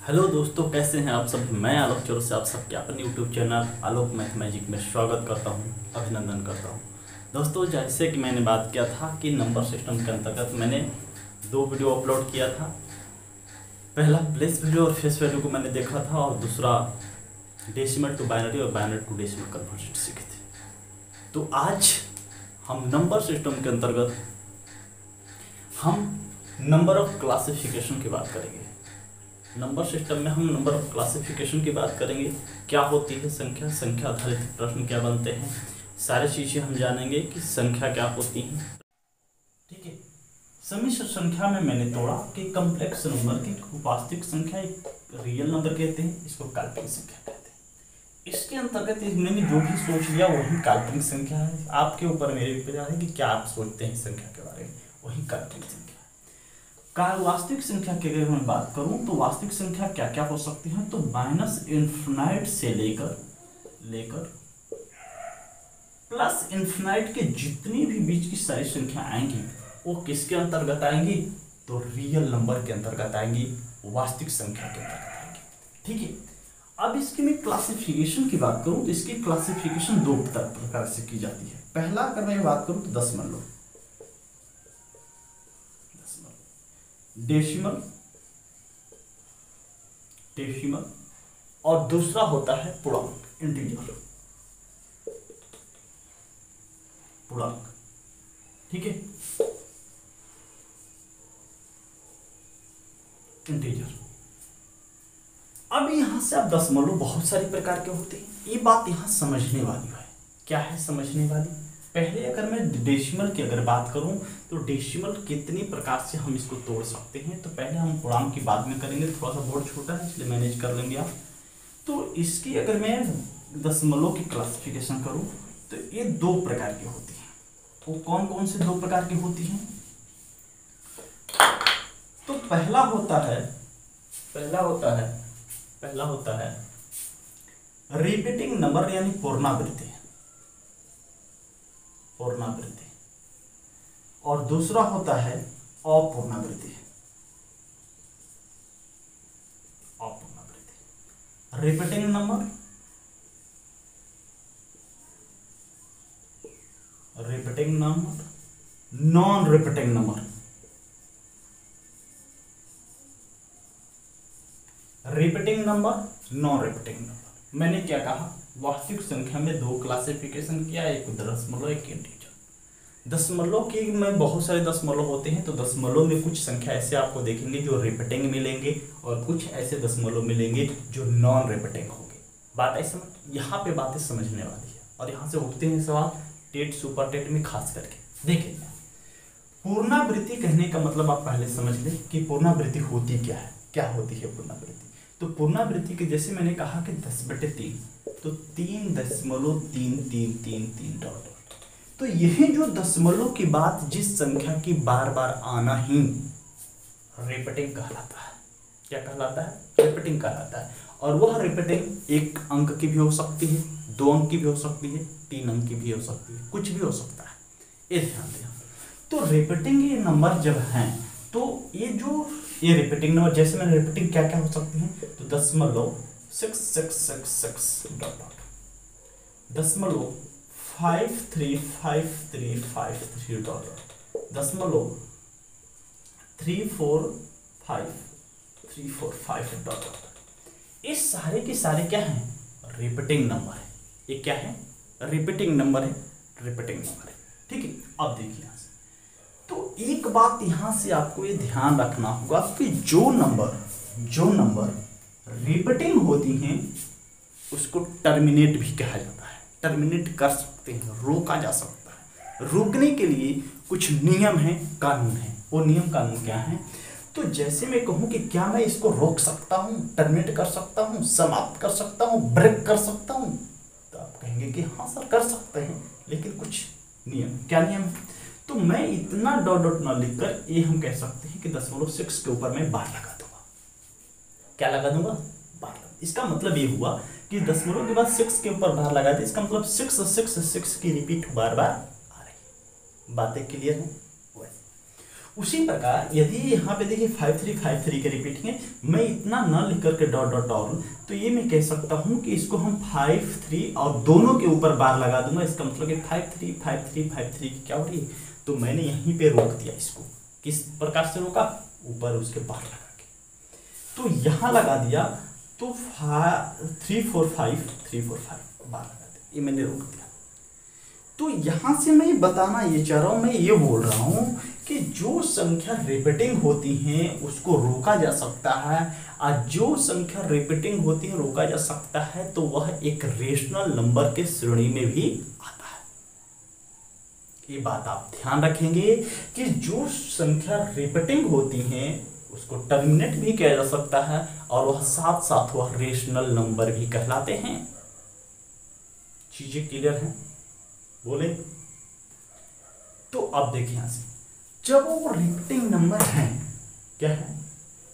Hello दोस्तों, कैसे हैं आप सब। मैं आलोक चौर से आप सबके अपने यूट्यूब चैनल आलोक मैथमेटिक में स्वागत करता हूं, अभिनंदन करता हूं। दोस्तों, जैसे कि मैंने बात किया था कि नंबर सिस्टम के अंतर्गत मैंने दो वीडियो अपलोड किया था। पहला प्लेस वैल्यू और फेस वैल्यू को मैंने देखा था और दूसरा डेसिमल टू बाइनरी और बाइनरी टू डेसिमल कन्वर्जन सीखे थे। तो आज हम नंबर सिस्टम के अंतर्गत हम नंबर ऑफ क्लासिफिकेशन की बात करेंगे। नंबर सिस्टम में हम नंबर ऑफ क्लासिफिकेशन की बात करेंगे। क्या होती है संख्या, संख्या आधारित प्रश्न क्या बनते हैं, सारी चीज़ें हम जानेंगे कि संख्या क्या होती है। ठीक है। समिश्र संख्या में मैंने तोड़ा कि कम्प्लेक्स नंबर की वास्तविक संख्या एक रियल नंबर कहते हैं, इसको काल्पनिक संख्या कहते हैं। इसके अंतर्गत मैंने जो भी सोच लिया वही काल्पनिक संख्या है। आपके ऊपर मेरे ऊपर है कि क्या आप सोचते हैं संख्या के बारे में, वही काल्पनिक संख्या। वास्तविक संख्या की अगर मैं बात करूं तो वास्तविक संख्या क्या क्या हो सकती है, तो माइनस इन्फिनाइट से लेकर प्लस इन्फिनाइट के जितनी भी बीच की सारी संख्या आएंगी वो किसके अंतर्गत आएंगी, तो रियल नंबर के अंतर्गत आएंगी, वास्तविक संख्या के अंतर्गत आएंगी। ठीक है। अब इसकी मैं क्लासिफिकेशन की बात करूं तो इसकी क्लासिफिकेशन दो प्रकार से की जाती है। पहला अगर मैं बात करूं तो दशमलव, डेसिमल और दूसरा होता है पूर्णांक, पूर्णांक। ठीक है, इंटीजर। अब यहां से आप दशमलव बहुत सारी प्रकार के होते हैं, ये बात यहां समझने वाली है। क्या है समझने वाली? पहले अगर मैं डेसिमल की अगर बात करूं तो डेसिमल कितनी प्रकार से हम इसको तोड़ सकते हैं, तो पहले हम पूर्णांक की बात में करेंगे। थोड़ा सा बोर्ड छोटा है इसलिए मैनेज कर लेंगे आप। तो इसकी अगर मैं दशमलव की क्लासिफिकेशन करूं तो ये दो प्रकार की होती हैं। वो कौन कौन से दो प्रकार की होती हैं? तो पहला होता है रिपीटिंग नंबर यानी पुनरावृत्ति, और दूसरा होता है अपुनरावृत्ति। Repeating number, non repeating number. Repeating number, non repeating number. मैंने क्या कहा, वास्तविक संख्या में दो क्लासिफिकेशन किया, एक दशमलव एक इंटीजर। दशमलव की में बहुत सारे दशमलव होते हैं, तो दशमलव में कुछ संख्या ऐसे आपको देखेंगे जो रिपीटिंग मिलेंगे और कुछ ऐसे दशमलव मिलेंगे जो नॉन रिपीटिंग होंगे। बात ऐसे समझ, यहाँ पे बातें समझने वाली है और यहाँ से उठते हैं सवाल टेट सुपर टेट में खास करके। देखिए, पुनरावृत्ति कहने का मतलब आप पहले समझ लें कि पुनरावृत्ति होती क्या है, क्या होती है पुनरावृत्ति। तो पुनरावृत्ति के जैसे मैंने कहा कि 10/3, तो 3.33333 डॉट। तो यही जो दशमलव की बात जिस संख्या की बार बार आना ही रिपीटिंग कहलाता है। क्या कहलाता है? रिपीटिंग कहलाता है। और वह रिपीटिंग एक अंक की भी हो सकती है, दो अंक की भी हो सकती है, तीन अंक की भी हो सकती है, कुछ भी हो सकता है, ये ध्यान दें। तो रिपीटिंग ये नंबर जब हैं तो ये रिपीटिंग नंबर, जैसे मैंने रिपीटिंग क्या क्या हो सकती है, तो दशमलव 6666 डॉट डॉट, दशमलव 535353 डॉट डॉट, दशमलव 34535 डॉट डॉट। ये सारे के सारे क्या हैं? रिपीटिंग नंबर है। ये क्या है? रिपीटिंग नंबर है, रिपीटिंग नंबर है। ठीक है। अब देखिए यहां से, तो एक बात यहां से आपको ये ध्यान रखना होगा कि जो नंबर रिपीटिंग होती हैं उसको टर्मिनेट भी कहा जाता है। टर्मिनेट कर सकते हैं, रोका जा सकता है। रोकने के लिए कुछ नियम है, कानून है। वो नियम कानून क्या है? तो जैसे मैं कहूं कि क्या मैं इसको रोक सकता हूं, टर्मिनेट कर सकता हूं, समाप्त कर सकता हूं, ब्रेक कर सकता हूं, तो आप कहेंगे कि हाँ सर कर सकते हैं, लेकिन कुछ नियम। क्या नियम है? तो मैं इतना डॉट डॉट ना लिखकर ये हम कह सकते हैं कि 0.6 के ऊपर मैं बार लगा दूंगा। क्या लगा दूंगा? बार। इसका मतलब ये हुआ कि दशमलव के बाद 6 के ऊपर बार लगा दे, इसका मतलब 6 की रिपीट बार बार आ रही है। बातें क्लियर है? उसी प्रकार यदि यहाँ पे देखिए 5353 के रिपीटिंग है, मैं इतना न लिख करके डॉट डॉट डॉट, तो ये मैं कह सकता हूँ कि इसको हम 53 और दोनों के ऊपर बार लगा दूंगा। इसका मतलब कि 535353 की क्या हो रही है, तो मैंने यहीं पे रोक दिया इसको। किस प्रकार से रोका, ऊपर उसके बार लगा के, तो यहाँ लगा दिया तो 345 बार लगा दिया, ये मैंने रोक दिया। तो यहां से मैं बताना ये चाह रहा हूं, मैं ये बोल रहा हूं कि जो संख्या रिपीटिंग होती हैं उसको रोका जा सकता है, और जो संख्या रिपीटिंग होती है रोका जा सकता है, तो वह एक रेशनल नंबर के श्रेणी में भी आता है। ये बात आप ध्यान रखेंगे कि जो संख्या रिपीटिंग होती हैं उसको टर्मिनेट भी किया जा सकता है, और वह साथ साथ वह रेशनल नंबर भी कहलाते हैं। चीजें क्लियर हैं, बोले? तो अब देखिए यहां से, जब वो रिपीटिंग नंबर है, क्या है,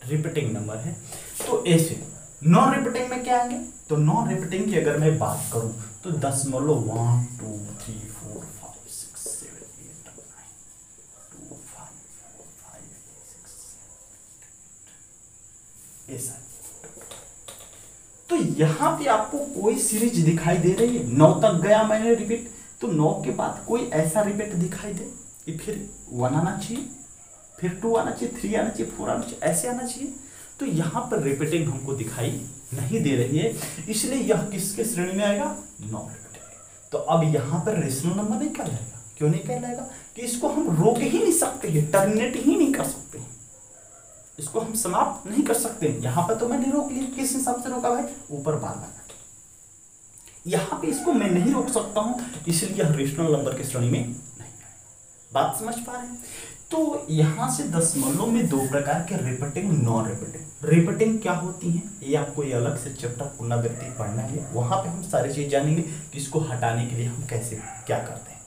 रिपीटिंग नंबर है, तो ऐसे नॉन रिपीटिंग में क्या आएंगे, तो नॉन रिपीटिंग की अगर मैं बात करूं तो 10 1 2 3 4 5 6 7 8 9 2 5 4 5 6 ऐसा। तो यहां पे आपको कोई सीरीज दिखाई दे रही है, 9 तक गया मैंने रिपीट, तो 9 के बाद कोई ऐसा रिपीट दिखाई दे कि फिर 1 आना चाहिए, फिर 2 आना चाहिए, 3 आना चाहिए, 4 आना चाहिए, ऐसे आना चाहिए। तो यहाँ पर रिपीटिंग हमको दिखाई नहीं दे रही है, इसलिए यह किसके श्रेणी में आएगा, नॉन रिपीटिंग। तो अब यहाँ पर रेशनल नंबर नहीं कहलाएगा। क्यों नहीं कहलाएगा, कि इसको हम रोक ही नहीं सकते हैं, टर्मिनेट ही नहीं कर सकते हैं, इसको हम समाप्त नहीं कर सकते। यहाँ पर तो मैंने रोक लिया, किस हिसाब से रोका भाई, ऊपर बार लगा के। यहाँ पे इसको मैं नहीं रोक सकता हूं, इसलिए यह रेशनल नंबर की श्रेणी में नहीं आएगा। बात समझ पा रहे हैं? तो यहां से दशमलव में दो प्रकार के रिपीटिंग, नॉन रिपीटिंग। रिपीटिंग क्या होती है, ये आपको ये अलग से चैप्टर पुनरावृत्ति पढ़ना है, वहां पे हम सारी चीज जानेंगे कि इसको हटाने के लिए हम कैसे क्या करते हैं।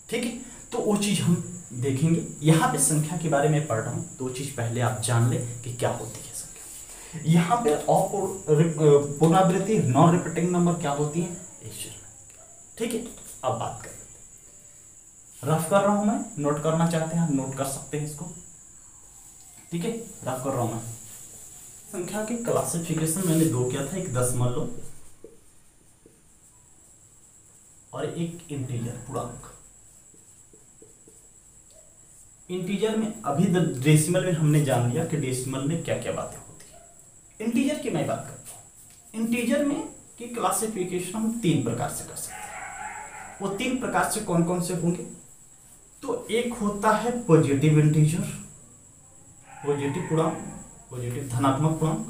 ठीक है, तो वो चीज हम देखेंगे। यहाँ पे संख्या के बारे में पढ़ रहा हूँ, दो चीज पहले आप जान ले कि क्या होती है संख्या। यहाँ पे पुनरावृत्ति नॉन रिपीटिंग नंबर क्या होती है, ठीक है। अब बात कर लेते हैं, रफ कर रहा हूं मैं, नोट करना चाहते हैं नोट कर सकते हैं इसको, ठीक है। रफ कर रहा हूं मैं। संख्या के क्लासिफिकेशन मैंने दो किया था, एक दशमलव और एक इंटीजर पूर्णांक। इंटीजर में अभी डेसिमल में हमने जान लिया कि डेसिमल में क्या क्या बातें होती है। इंटीजर की मैं बात करता हूं। इंटीजर में की क्लासिफिकेशन हम तीन प्रकार से कर सकते हैं। वो तीन प्रकार से कौन कौन से होंगे, तो एक होता है पॉजिटिव इंटीजर, पॉजिटिव पूर्णांक, पॉजिटिव धनात्मक पूर्णांक,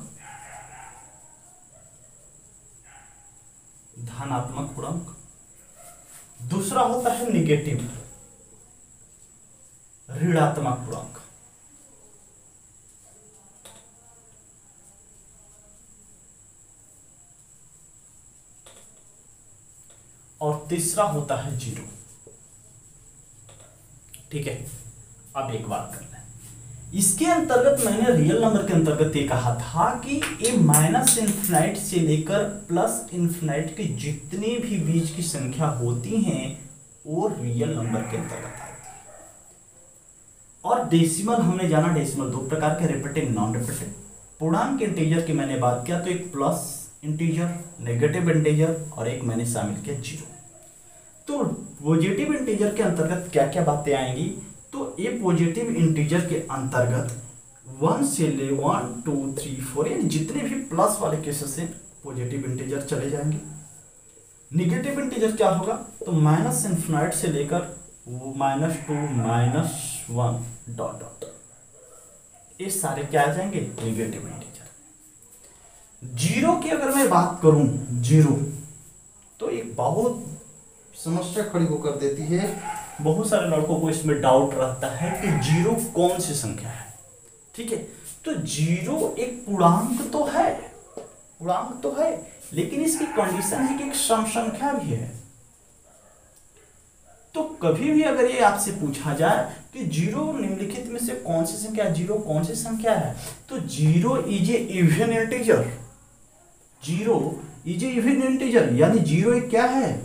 धनात्मक पूर्णांक। दूसरा होता है निगेटिव, ऋणात्मक पूर्णांक। और तीसरा होता है जीरो। ठीक है, अब एक बात कर लें, इसके अंतर्गत मैंने रियल नंबर के अंतर्गत ये कहा था कि ये माइनस इन्फिनाइट से लेकर प्लस इन्फिनाइट की जितनी भी बीच की संख्या होती हैं वो रियल नंबर के अंतर्गत आती है। और डेसिमल हमने जाना, डेसिमल दो प्रकार के, रिपीटिंग, नॉन रिपीटिंग। पूर्णांक इंटीजर की मैंने बात किया तो एक प्लस इंटीजर, नेगेटिव इंटीजर और एक मैंने शामिल किया जीरो। तो पॉजिटिव इंटीजर के अंतर्गत क्या क्या बातें आएंगी, तो ये पॉजिटिव इंटीजर के अंतर्गत 1 से ले 1 2 3 4 यानी जितने भी प्लस वाले केसेस हैं पॉजिटिव इंटीजर चले जाएंगे। निगेटिव इंटीजर क्या होगा, तो माइनस इन्फिनाइट से लेकर -2 -1 डॉट डॉट, ये सारे क्या आ जाएंगे, निगेटिव इंटीजर। जीरो की अगर मैं बात करूं, जीरो तो एक बहुत समस्या खड़ी होकर देती है। बहुत सारे लड़कों को इसमें डाउट रहता है कि जीरो कौन सी संख्या है। ठीक है, तो जीरो एक पूर्णांक तो है, पूर्णांक तो है, लेकिन इसकी कंडीशन है कि एक सम संख्या भी है। तो कभी भी अगर ये आपसे पूछा जाए कि जीरो निम्नलिखित में से कौन सी संख्या, जीरो कौन सी संख्या है, तो zero is a even integer. Zero is a even integer यानी जीरो एक क्या है,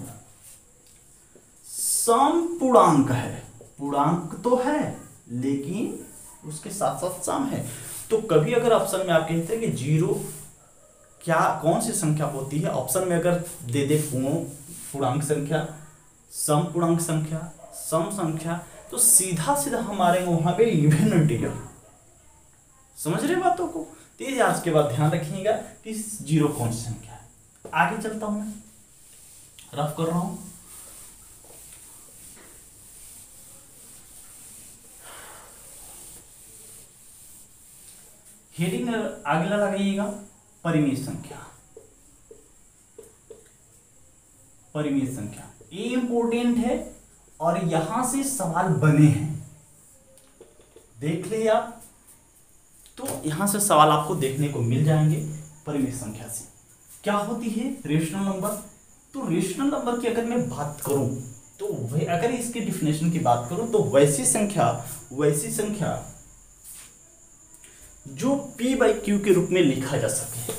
सम पूर्णांक है। पूर्णांक तो है लेकिन उसके साथ साथ सम है। तो कभी अगर ऑप्शन में आप कहते हैं कि जीरो क्या कौन सी संख्या होती है, ऑप्शन में अगर दे दे पूर्णांक संख्या, सम पूर्णांक संख्या, सम संख्या, तो सीधा सीधा हमारे वहां पे इवन इंटीजर। समझ रहे बातों को? तो ये आज के बाद ध्यान रखिएगा कि जीरो कौन सी संख्या है। आगे चलता हूं, मैं रफ कर रहा हूं। हेडिंग अगला लगाइएगा परिमेय संख्या। परिमेय संख्या ये इंपॉर्टेंट है और यहां से सवाल बने हैं, देख लिए आप। तो यहां से सवाल आपको देखने को मिल जाएंगे। परिमेय संख्या से क्या होती है? Rational number. तो रेशनल नंबर की अगर मैं बात करूं तो अगर इसकी डिफिनेशन की बात करूं तो वैसी संख्या जो p बाई क्यू के रूप में लिखा जा सके,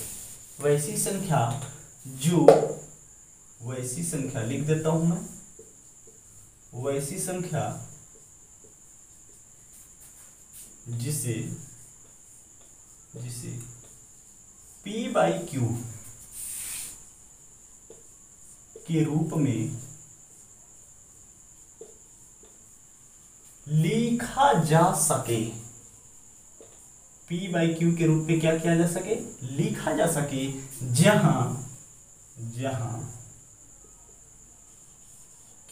वैसी संख्या लिख देता हूं मैं, वैसी संख्या जिसे p बाई क्यू के रूप में लिखा जा सके, p बाई क्यू के रूप में क्या किया जा सके? लिखा जा सके, जहां q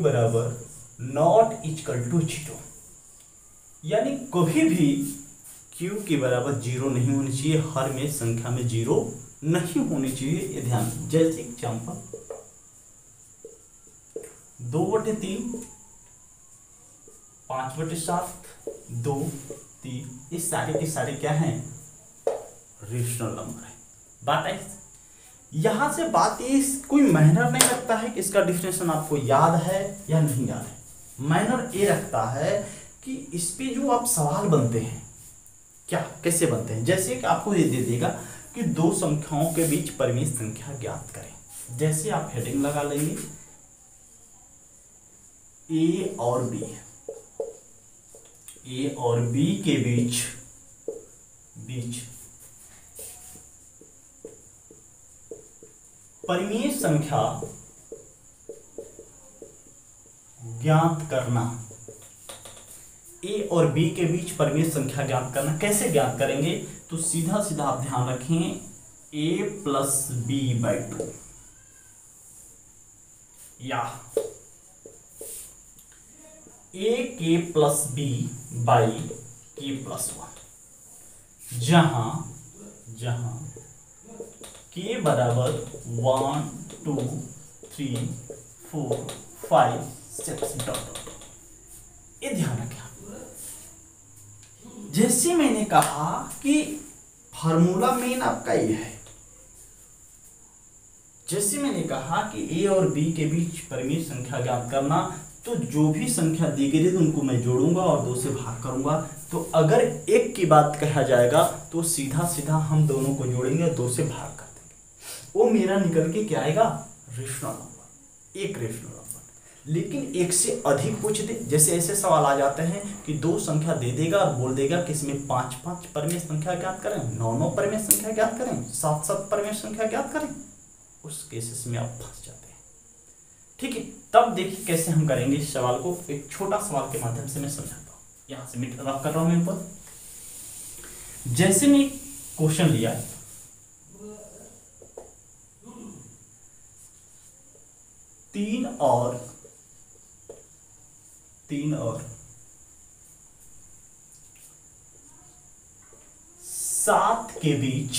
बराबर नॉट इक्वल टू जीरो, यानी कभी भी q के बराबर जीरो नहीं होनी चाहिए, हर में संख्या में जीरो नहीं होनी चाहिए, ये ध्यान। जैसे एग्जाम्पल 2/3, 5/7, 2, 3, ये सारे के सारे क्या हैं? रेशनल नंबर है। बात है यहां से, बात ये कोई मैनर नहीं रखता है कि इसका डिफिनेशन आपको याद है या नहीं याद है। मैनर ये रखता है कि इस पे जो आप सवाल बनते हैं क्या कैसे बनते हैं। जैसे कि आपको ये दे देगा कि दो संख्याओं के बीच परिमेय संख्या ज्ञात करें। जैसे आप हेडिंग लगा लेंगे ए और बी के बीच परिमेय संख्या ज्ञात करना। ए और बी के बीच परिमेय संख्या ज्ञात करना कैसे ज्ञात करेंगे? तो सीधा सीधा आप ध्यान रखें, a प्लस बी बाई 2 या a के प्लस बी बाई के प्लस 1, जहां के बराबर 1 2 3 4 5 6 डॉट। ये ध्यान रखें। जैसे मैंने कहा कि फार्मूला मेन आपका ये है, जैसे मैंने कहा कि ए और बी के बीच परिमेय संख्या ज्ञात करना, तो जो भी संख्या दी गई थी उनको मैं जोड़ूंगा और 2 से भाग करूंगा। तो अगर एक की बात कहा जाएगा तो सीधा सीधा हम दोनों को जोड़ेंगे और 2 से भाग कर देंगे, वो मेरा निकल के क्या आएगा? रेशनल नंबर, एक रेशनल नंबर। लेकिन एक से अधिक पूछ दे, जैसे ऐसे सवाल आ जाते हैं कि 2 संख्या दे देगा और बोल देगा कि इसमें 5 परिमेय संख्या ज्ञात करें, 9 परिमेय संख्या ज्ञात करें, 7 परिमेय संख्या ज्ञात करें, उस केसेस में आप फंस जाते हैं। ठीक है, तब देखिए कैसे हम करेंगे इस सवाल को। एक छोटा सवाल के माध्यम से मैं समझाता हूँ। यहां से मैं रफ कर रहा हूं मेरे पर। जैसे मैं क्वेश्चन लिया 3 और 7 के बीच,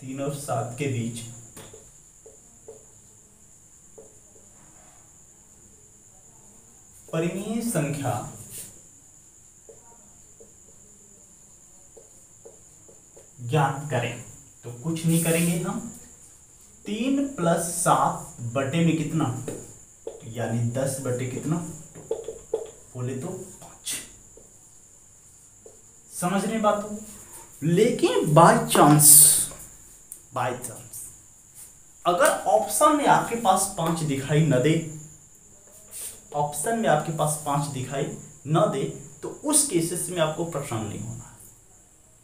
3 और 7 के बीच परिमेय संख्या ज्ञात करें। तो कुछ नहीं करेंगे हम, 3 प्लस 7 बटे में कितना, यानी 10 बटे कितना, बोले तो 5। समझ रहे बात को? लेकिन बाय चांस अगर ऑप्शन में आपके पास 5 दिखाई न दे ऑप्शन में आपके पास 5 दिखाई न दे तो उस केसेस में आपको परेशान नहीं होना।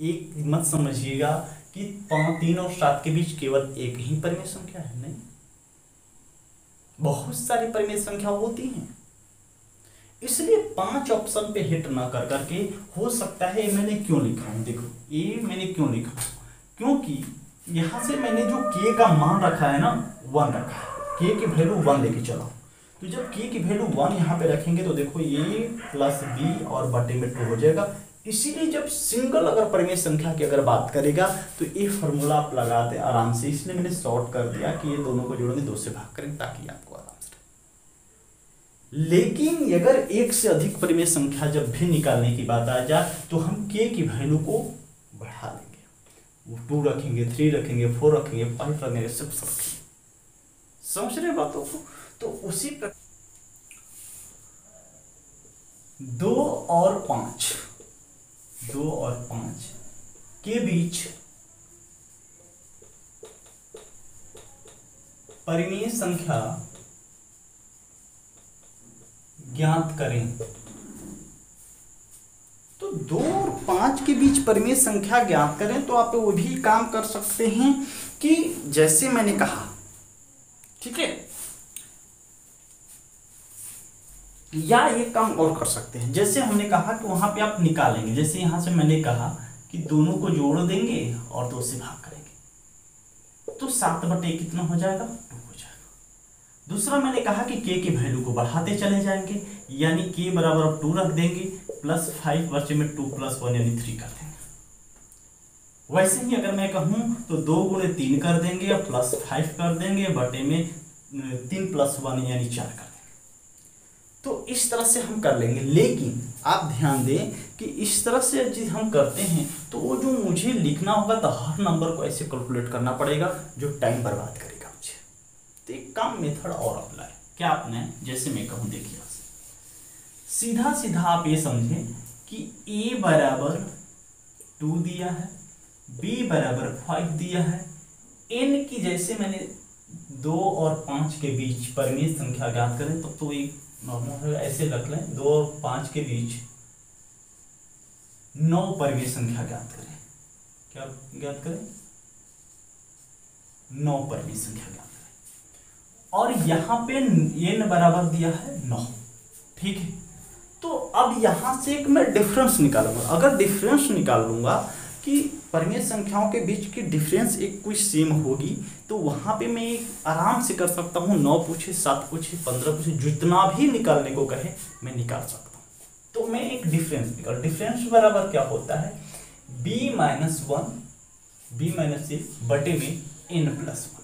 एक मत समझिएगा कि 3 और 7 के बीच केवल एक ही परिमेय संख्या है, नहीं, बहुत सारी परिमेय संख्या होती हैं। इसलिए 5 ऑप्शन पे हिट ना कर करके हो सकता है, मैंने क्यों लिखा हूं, देखो ये मैंने क्यों लिखा, क्योंकि यहां से मैंने जो k का मान रखा है ना 1 रखा है, k की वैल्यू 1 लेके चलो। तो जब k की वैल्यू 1 यहाँ पे रखेंगे तो देखो a प्लस b और बटे में 2 हो जाएगा। इसीलिए जब सिंगल अगर परिमेय संख्या की अगर बात करेगा तो ये फॉर्मूला आप लगाते आराम से, इसलिए मैंने शॉर्ट कर दिया कि ये दोनों को जोड़ेंगे 2 से भाग करेंगे ताकि आपको आराम से। लेकिन अगर एक से अधिक परिमेय संख्या जब भी निकालने की बात आ जाए तो हम k की वैल्यू को बढ़ा लेंगे, 2 रखेंगे, 3 रखेंगे, 4 रखेंगे, 5 रखेंगे, सब रखेंगे। समझ रहे बातों को? तो उसी प्रकार 2 और 5 के बीच परिमेय संख्या ज्ञात करें। तो 2 और 5 के बीच परिमेय संख्या ज्ञात करें तो आप वो भी काम कर सकते हैं कि जैसे मैंने कहा, ठीक है, या ये काम और कर सकते हैं। जैसे हमने कहा कि वहां पे आप निकालेंगे, जैसे यहां से मैंने कहा कि दोनों को जोड़ देंगे और 2 से भाग करेंगे तो 7 बटे कितना हो जाएगा, 2 हो जाएगा। दूसरा मैंने कहा कि k की वैल्यू को बढ़ाते चले जाएंगे, यानी k बराबर अब 2 रख देंगे, प्लस 5 बचे में 2 प्लस 1 यानी 3 कर देंगे। वैसे ही अगर मैं कहूं तो 2 गुणे 3 कर देंगे और प्लस 5 कर देंगे, बटे में 3 प्लस 1 यानी 4 कर देंगे। तो इस तरह से हम कर लेंगे। लेकिन आप ध्यान दें कि इस तरह से चीज हम करते हैं तो वो जो मुझे लिखना होगा तो हर नंबर को ऐसे कैलकुलेट करना पड़ेगा जो टाइम बर्बाद करेगा मुझे। तो एक काम मेथड और अप्लाई क्या आपने, जैसे मैं कहूँ देखिए सीधा सीधा आप ये समझें कि a बराबर 2 दिया है, b बराबर 5 दिया है, n की जैसे मैंने 2 और 5 के बीच परिमेय संख्या ज्ञात करें तो एक नॉर्मल ऐसे रख लें, 2 और 5 के बीच 9 परिमेय संख्या ज्ञात करें। क्या ज्ञात करें? 9 परिमेय संख्या ज्ञात करें। और यहां पे n बराबर दिया है 9, ठीक है। तो अब यहां से एक मैं डिफरेंस निकालूंगा। अगर डिफरेंस निकाल लूंगा कि परिमेय संख्याओं के बीच की डिफरेंस एक कोई सेम होगी तो वहां पे मैं आराम से कर सकता हूं, 9 पूछे, 7 पूछे, 15 पूछे, जितना भी निकालने को कहे मैं निकाल सकता हूं। तो मैं एक डिफरेंस निकाल, डिफरेंस बराबर क्या होता है, b माइनस 1 b माइनस ए बटे में n प्लस 1।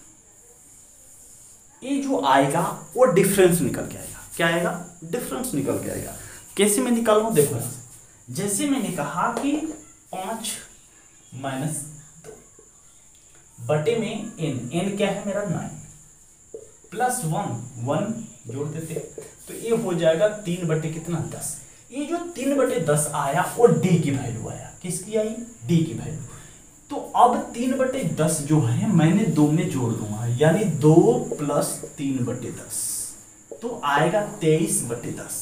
ये जो आएगा वो डिफरेंस निकल के आएगा। क्या आएगा? डिफरेंस निकल के आएगा। कैसे मैं निकालूं? देखो यहां से, जैसे मैंने कहा कि 5 माइनस 2 बटे में n क्या है मेरा 9 प्लस 1 जोड़ देते तो ये हो जाएगा 3 बटे कितना 10। ये जो 3 बटे 10 आया वो d की वैल्यू आया। किसकी आई? d की वैल्यू। तो अब 3 बटे 10 जो है मैंने 2 में जोड़ दूंगा, यानी 2 प्लस 3 बटे 10 तो आएगा 23 बटे 10।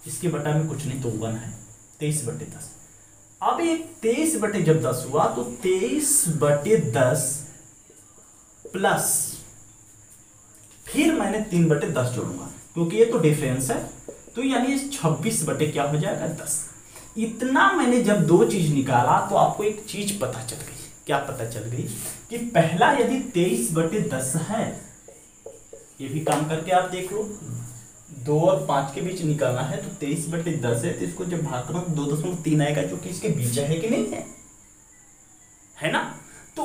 इसके बटा में कुछ नहीं तो 1 है, 23 बटे 10। अब ये 23 बटे जब 10 हुआ तो 23 बटे 10 प्लस फिर मैंने 3 बटे 10 जोड़ूंगा क्योंकि ये तो डिफरेंस है, तो यानी 26 बटे क्या हो जाएगा 10। इतना मैंने जब 2 चीज निकाला तो आपको एक चीज पता चल गई। क्या पता चल गई? कि पहला यदि 23 बटे 10 है, ये भी काम करके आप देख लो, 2 और 5 के बीच निकालना है तो 23 बटे 10 है तो इसको जब भाग करो तो 2.3 आएगा जो कि इसके बीच है कि नहीं है ना। तो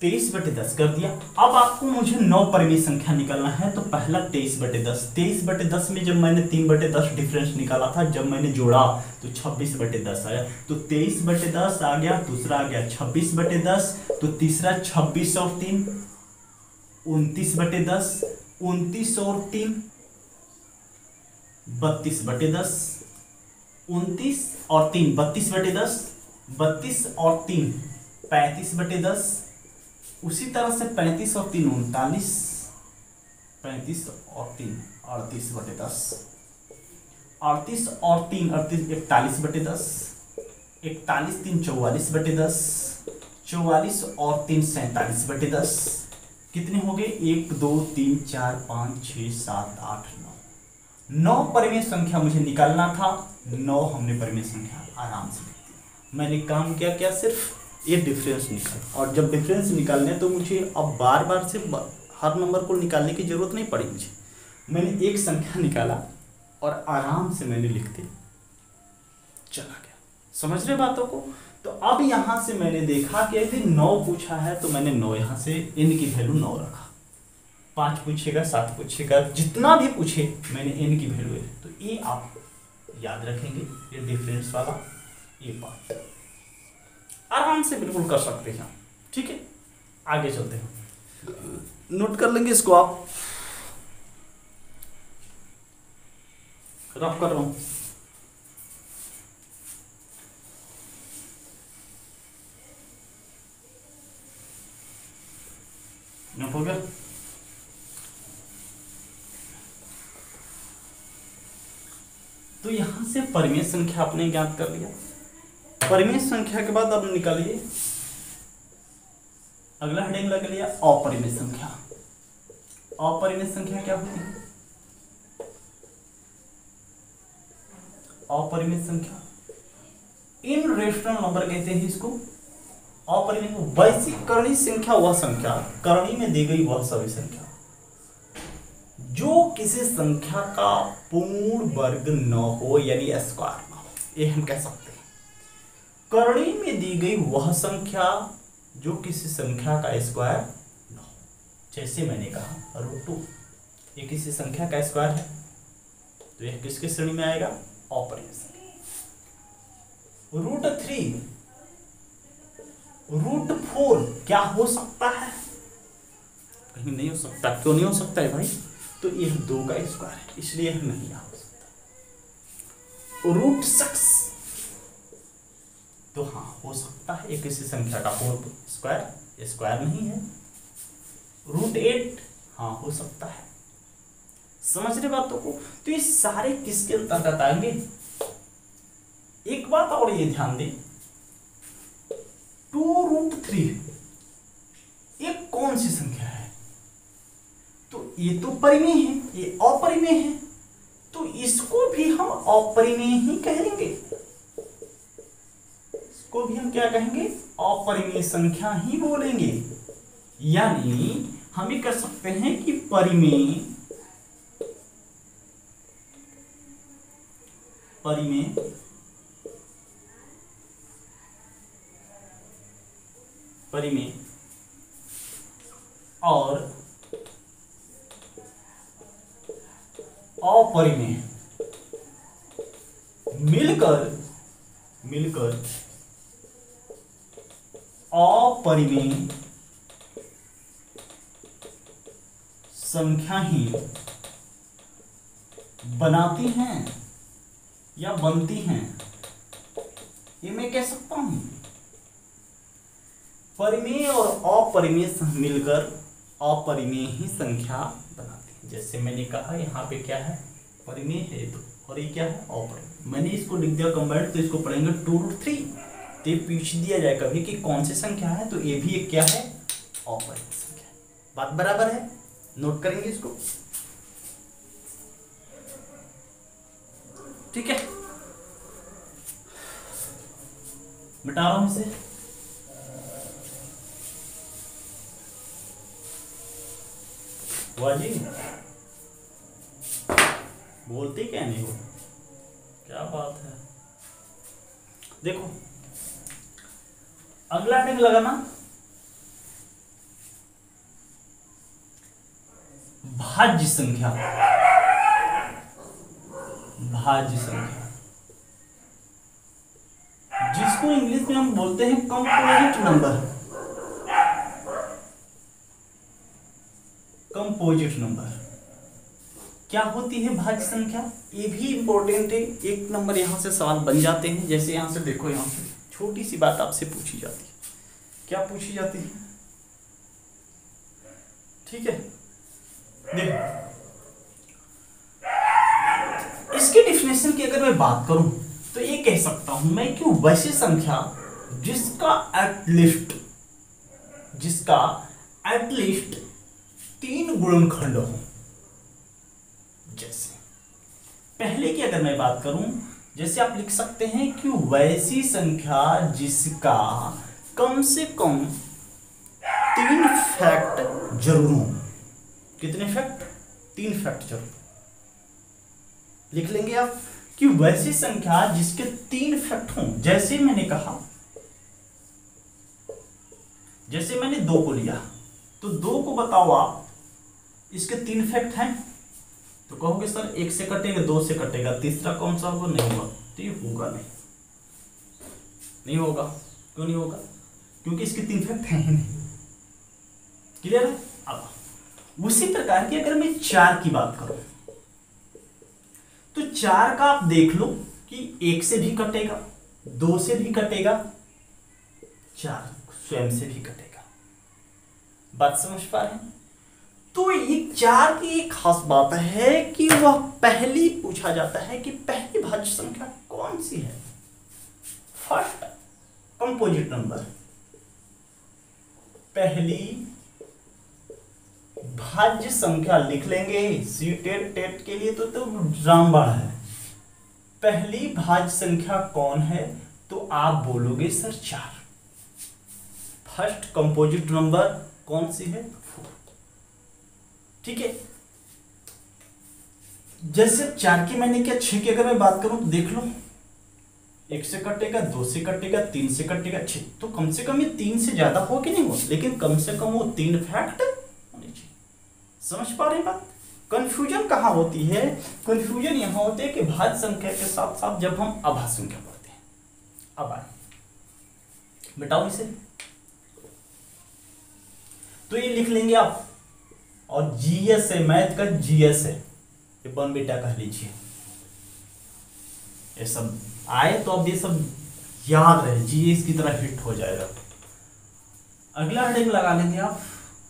23 बटे 10 कर दिया। अब आपको मुझे 9 परिमेय संख्या निकालना है तो पहला 23 बटे 10, 23 बटे 10 में जब मैंने 3 बटे 10 डिफरेंस निकाला था, जब मैंने जोड़ा तो 26 बटे 10 आया। तो 23 बटे 10 आ गया, दूसरा आ गया 26 बटे 10, तो तीसरा 26 और 3 29 बटे 10, 29 और 3 32 बटे 10, 29 और 3 32 बटे 10, 32 और 3 35 बटे 10, उसी तरह से 35 और 3 39, 35 और 3 38 बटे 10। 38 और 3 38 41/10, 41 3 44/10, 44 और 3 47/10। कितने हो गए? 1 2 3 4 5 6 7 8 9। 9 परिमेय संख्या मुझे निकालना था। 9 हमने परिमेय संख्या आराम से लिख दी। मैंने काम किया क्या? सिर्फ ये डिफरेंस निकाल। और जब डिफरेंस निकालने तो मुझे अब बार बार से हर नंबर को निकालने की जरूरत नहीं पड़ी मुझे। मैंने एक संख्या निकाला और आराम से मैंने लिखते चला गया। समझ रहे बातों को? तो अब यहां से मैंने देखा कि यदि 9 पूछा है तो मैंने 9 यहां से n की वैल्यू 9 रखा। 5 पूछेगा, 7 पूछेगा, जितना भी पूछे मैंने n की वैल्यू है। तो ये आप याद रखेंगे, ये डिफरेंस वाला ये पार्ट आराम से बिल्कुल कर सकते हैं। ठीक है, आगे चलते हैं। नोट कर लेंगे इसको आप। रफ कर रहा हूं। नोट हो गया? तो यहां से परिमेय संख्या आपने ज्ञात कर लिया। परिमेय संख्या के बाद अब निकालिए, अगला हेडिंग लगा लिया अपरिमेय संख्या। अपरिमेय संख्या क्या होती है? अपरिमेय संख्या इनरेशनल नंबर कहते हैं इसको। अपरिमेय वैश्विक करणी संख्या वह संख्या, करणी में दी गई वह सभी संख्या जो किसी संख्या का पूर्ण वर्ग न हो, यानी स्क्वायर न हो, ये हम कह सकते हैं। करणी में दी गई वह संख्या जो किसी संख्या का स्क्वायर न हो। जैसे मैंने कहा √2, ये किसी संख्या का स्क्वायर है, तो यह किसके श्रेणी में आएगा? अपरिमेय संख्या। √3, √4 क्या हो सकता है? कहीं नहीं हो सकता। क्यों नहीं हो सकता है भाई? तो यह 2 का स्क्वायर है, इसलिए यह नहीं हो सकता। √6 तो हाँ हो सकता है, एक किसी संख्या का पूर्ण स्क्वायर, स्क्वायर नहीं है। √8 हाँ हो सकता है। समझ रहे बातों को? तो ये सारे किसके अंतर्गत आएंगे? एक बात और ये ध्यान दें, 2√3 ये कौन सी संख्या है? तो ये तो परिमेय है, ये अपरिमेय है, तो इसको भी हम अपरिमेय ही कहेंगे। इसको भी हम क्या कहेंगे? अपरिमेय संख्या ही बोलेंगे। यानी हम ये कह सकते हैं कि परिमेय और अपरिमेय मिलकर अपरिमेय संख्या ही बनाती हैं या बनती हैं, ये मैं कह सकता हूं। परिमेय और अपरिमेय मिलकर अपरिमेय ही संख्या बनाती है। जैसे मैंने कहा यहाँ पे क्या है? परिमेय है तो, और ये क्या है? अपरिमेय। मैंने इसको लिख दिया कंबाइंड, तो इसको पढ़ेंगे 2√3। तो ये पूछ दिया जाए कभी कि कौन सी संख्या है, तो ये भी एक क्या है? अपरिमेय संख्या। बात बराबर है? नोट करेंगे इसको। ठीक है, मिटा रहा हूं इसे। वाजी बोलते क्या नहीं हो? क्या बात है? देखो अगला टिक लगाना, भाज्य संख्या। भाज्य संख्या जिसको इंग्लिश में हम बोलते हैं कंपोजिट नंबर। कंपोजिट नंबर क्या होती है? भाज्य संख्या। ये भी इंपॉर्टेंट है, एक नंबर यहां से सवाल बन जाते हैं। जैसे यहां से देखो, यहां से छोटी सी बात आपसे पूछी जाती है। क्या पूछी जाती है? ठीक है, देखो इसके डेफिनेशन की अगर मैं बात करूं तो ये कह सकता हूं मैं कि वैसी संख्या जिसका एटलीस्ट 3 गुणनखंड हो। जैसे पहले की अगर मैं बात करूं, जैसे आप लिख सकते हैं कि वैसी संख्या जिसका कम से कम 3 फैक्ट जरूर हो। कितने फैक्ट? 3 फैक्ट जरूर। लिख लेंगे आप कि वैसी संख्या जिसके 3 फैक्ट हों। जैसे मैंने कहा, जैसे मैंने 2 को लिया तो 2 को बताओ आप इसके 3 फैक्ट हैं, तो कहोगे सर 1 से कटेगा, 2 से कटेगा, तीसरा कौन सा होगा? नहीं होगा। तो ये होगा नहीं होगा। क्यों नहीं होगा? क्योंकि इसके 3 फैक्ट हैं ही नहीं। क्लियर है? अब उसी प्रकार की अगर मैं 4 की बात करूं तो 4 का आप देख लो कि 1 से भी कटेगा, 2 से भी कटेगा, 4 स्वयं से भी कटेगा। बात समझ पा रहे हैं? तो ये 4 की एक खास बात है कि वह पहली पूछा जाता है कि पहली भाज्य संख्या कौन सी है। फर्स्ट कंपोजिट नंबर, पहली भाज्य संख्या लिख लेंगे। सीटेट टेट के लिए तो रामबाण है। पहली भाज्य संख्या कौन है? तो आप बोलोगे सर 4। फर्स्ट कंपोजिट नंबर कौन सी है? 4। ठीक है। जैसे 4 की मैंने क्या, 6 की अगर मैं बात करूं तो देख लो, 1 से कटेगा, 2 से कटेगा, 3 से कटेगा, 6। तो कम से कम ये 3 से ज्यादा हो कि नहीं हो, लेकिन कम से कम वो 3 फैक्ट होने चाहिए। समझ पा रहे हैं बात? कंफ्यूजन कहां होती है? कंफ्यूजन यहां होती है कि भाज्य संख्या के साथ साथ जब हम अभाज्य संख्या पढ़ते हैं। अब आए बताओ इसे, तो ये लिख लेंगे आप। और जीएस है, मैथ का जीएस है, ये बन बेटा कह लीजिए। ये सब आए तो अब ये सब याद रहे, जीएस की तरह हिट हो जाएगा। अगला हेडिंग लगा लेंगे आप,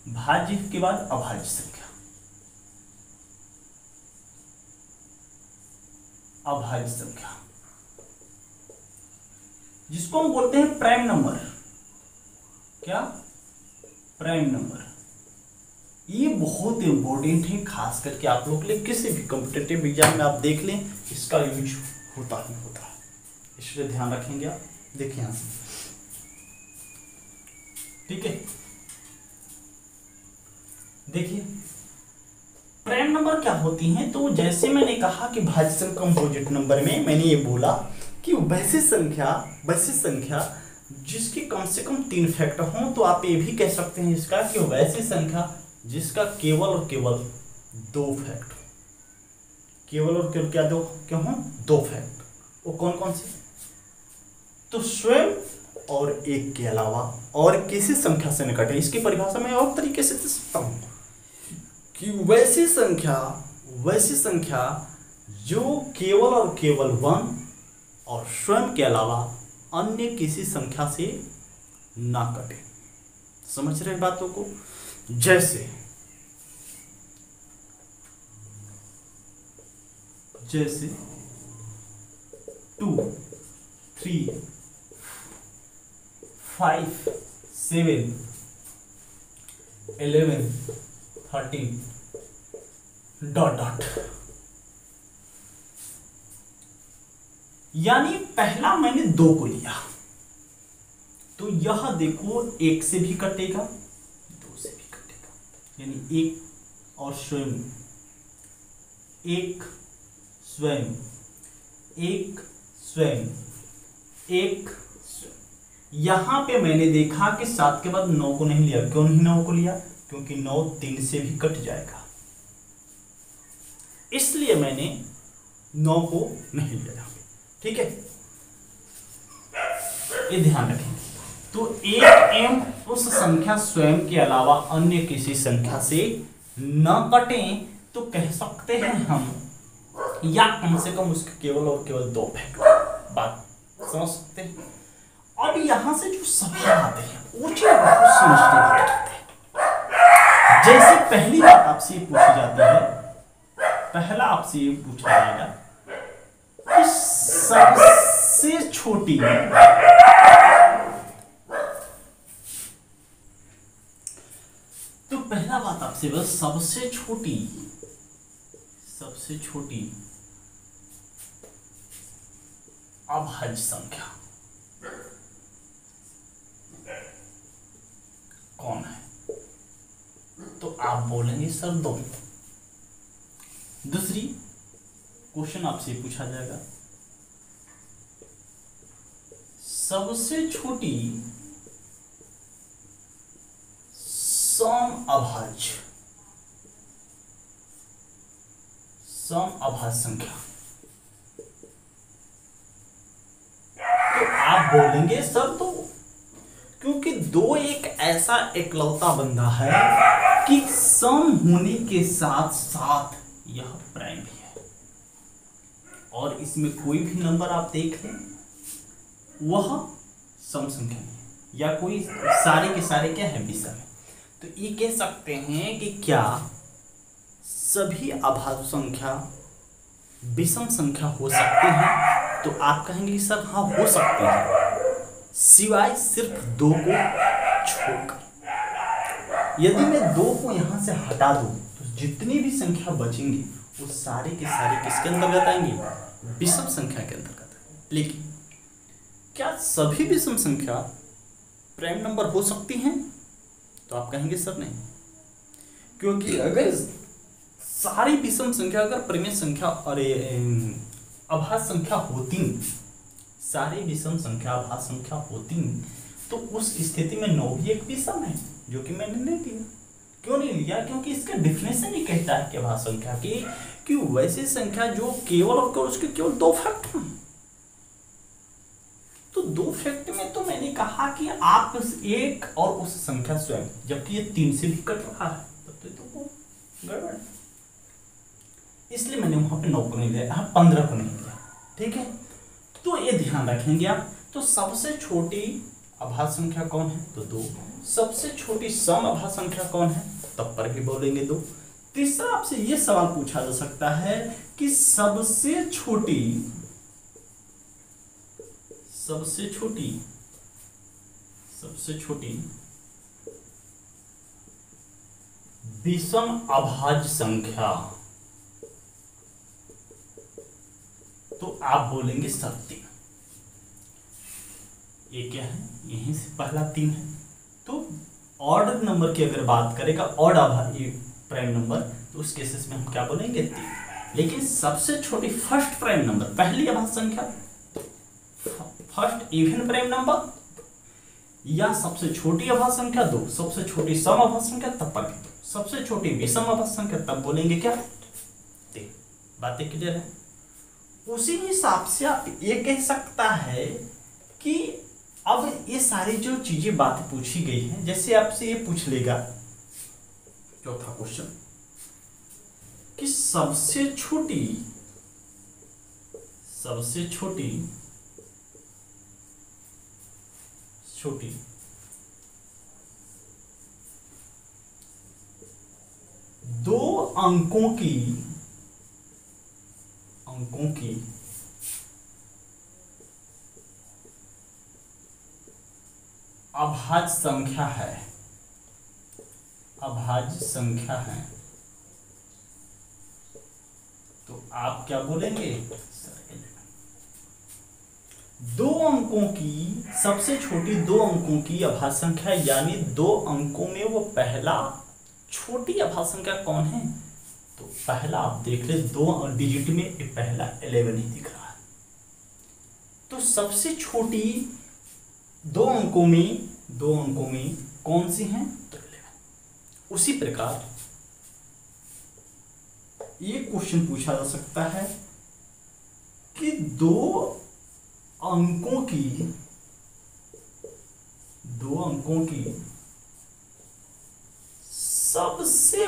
भाज्य के बाद अभाज्य संख्या। अभाज्य संख्या जिसको हम बोलते हैं प्राइम नंबर। क्या? Prime number. ये बहुत इंपॉर्टेंट है, खास करके आप लोग के लिए। किसी भी कॉम्पिटिटिव एग्जाम में आप देख लें, इसका यूज होता ही होता है, इसलिए ध्यान रखेंगे आप। देखिए यहां से, ठीक है। देखिए प्राइम नंबर क्या होती हैं, तो जैसे मैंने कहा कि भाज्य कंपोजिट नंबर में मैंने ये बोला कि वैसी संख्या जिसकी कम से कम 3 फैक्ट हों। तो आप ये भी कह सकते हैं इसका कि वैसी संख्या जिसका केवल और केवल 2 फैक्ट हो। केवल और केवल क्या हो? 2 फैक्ट। वो कौन कौन से? तो स्वयं और 1 के अलावा और किसी संख्या से न कटे। इसकी परिभाषा मैं और तरीके से दे सकता हूं कि वैसी संख्या जो केवल और केवल 1 और स्वयं के अलावा अन्य किसी संख्या से ना कटे। समझ रहे बातों को? जैसे 2, 3, 5, 7, 11, 13 ... यानी पहला मैंने 2 को लिया तो यह देखो 1 से भी कटेगा, 2 से भी कटेगा, यानी 1 और स्वयं, 1 स्वयं, 1 स्वयं, 1 स्वयं। यहां पे मैंने देखा कि 7 के बाद 9 को नहीं लिया। क्यों नहीं 9 को लिया? क्योंकि 9 3 से भी कट जाएगा, इसलिए मैंने 9 को नहीं लिया। ठीक है, ये ध्यान रखें। तो 1m उस संख्या स्वयं के अलावा अन्य किसी संख्या से न कटे तो कह सकते हैं हम, या कम से कम उसके केवल और केवल 2 फैक्ट। बात समझ सकते हैं? अब यहां से जो सवाल आते हैं वो चीज बहुत समझते हैं। जैसे पहली बात आपसे ये पूछी जाती है, पहला आपसे ये पूछा जाएगा सबसे छोटी तो पहला बात आपसे बस सबसे छोटी अभाज्य संख्या कौन है? तो आप बोलेंगे सर दो। दूसरी क्वेश्चन आपसे पूछा जाएगा, सबसे छोटी सम अभाज्य संख्या। तो आप बोलेंगे सर दो, क्योंकि दो एक ऐसा इकलौता बंधा है कि सम होने के साथ साथ यह प्राइम भी है, और इसमें कोई भी नंबर आप देख लें वह सम संख्या है, या कोई सारे के सारे क्या है, विषम है। तो ये कह सकते हैं कि क्या सभी अभाज्य संख्या विषम संख्या हो सकते हैं? तो आप कहेंगे सर हाँ हो सकते हैं, सिवाय सिर्फ दो को छोड़कर। यदि मैं दो को यहां से हटा दूं तो जितनी भी संख्या बचेंगी वो सारे के सारे किसके अंतर्गत आएंगे, विषम संख्या के अंतर्गत। लेकिन क्या सभी विषम संख्या प्राइम नंबर हो सकती हैं? तो आप कहेंगे सर नहीं, क्योंकि अगर सारी विषम संख्या अगर परिमेय संख्या और अभाज्य संख्या होती, सारी विषम संख्या अभाज्य संख्या होती, तो उस स्थिति में 9 भी एक विषम है, जो कि मैंने नहीं लिया। क्यों नहीं लिया? क्योंकि इसका डिफिनेशन ही कहता है कि अभाज्य संख्या की कि वैसी संख्या जो केवल और केवल उसके केवल दो फैक्ट हैं। तो दो फैक्ट में तो मैंने कहा कि आप उस एक और उस संख्या स्वयं, जबकि ये 3 से भी कट रहा है, तब तो गड़बड़ है। इसलिए मैंने वहां पे 9 को नहीं लिया, 15 को नहीं लिया। ठीक है, तो ये ध्यान रखेंगे आप। तो सबसे छोटी अभाज्य संख्या कौन है? तो 2। सबसे छोटी सम अभाज्य संख्या कौन है? तब पर भी बोलेंगे 2। तीसरा आपसे ये सवाल पूछा जा सकता है कि सबसे छोटी विषम अभाज्य संख्या, तो आप बोलेंगे सब 3। ये क्या है? यहीं से पहला 3 है। तो ऑर्डर नंबर की अगर बात करेगा, ऑड अभाज्य प्राइम नंबर, तो उस केसेस में हम क्या बोलेंगे? 3। लेकिन सबसे छोटी फर्स्ट प्राइम नंबर, पहली अभाज्य संख्या, फर्स्ट इवन प्राइम नंबर, या सबसे छोटी अभाज्य संख्या 2, सबसे छोटी सम अभाज्य संख्या तब पर भी 2, सबसे छोटी विषम अभाज्य संख्या तब बोलेंगे क्या? 3। बातें क्लियर है? उसी हिसाब से आप ये कह सकता है कि अब ये सारी जो चीजें बातें पूछी गई हैं, जैसे आपसे ये पूछ लेगा चौथा क्वेश्चन कि सबसे छोटी दो अंकों की अभाज्य संख्या है, तो आप क्या बोलेंगे? दो अंकों की, सबसे छोटी 2 अंकों की अभाज्य संख्या, यानी 2 अंकों में वो पहला छोटी अभाज्य संख्या कौन है? तो पहला आप देख ले, 2 डिजिट में ये पहला 11 ही दिख रहा है। तो सबसे छोटी 2 अंकों में कौन सी हैं? तो 11। उसी प्रकार ये क्वेश्चन पूछा जा सकता है कि 2 अंकों की सबसे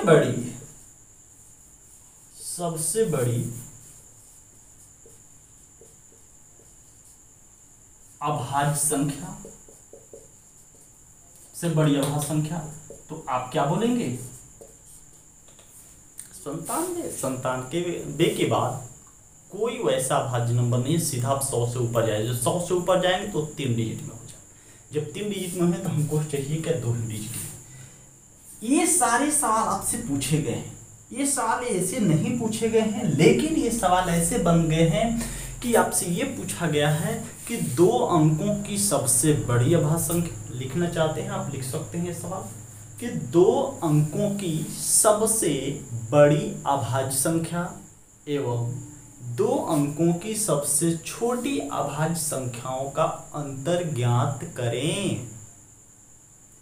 बड़ी अभाज्य संख्या, सबसे बड़ी अभाज्य संख्या, तो आप क्या बोलेंगे? 97 के बाद कोई वैसा अभाज्य नंबर नहीं है सीधा आप 100 से ऊपर जाए, जो 100 से ऊपर जाएंगे तो 3 डिजिट में हो जाए। जब 3 डिजिट में है तो हमको चाहिए क्या, 2 डिजिट में। ये सारे सवाल आपसे पूछे गए हैं, ये सवाल ऐसे नहीं पूछे गए हैं, लेकिन ये सवाल ऐसे बन गए हैं कि आपसे ये पूछा गया है कि 2 अंकों की सबसे बड़ी अभाज्य संख्या लिखना चाहते हैं, आप लिख सकते हैं ये सवाल कि 2 अंकों की सबसे बड़ी अभाज्य संख्या एवं 2 अंकों की सबसे छोटी अभाज्य संख्याओं का अंतर ज्ञात करें।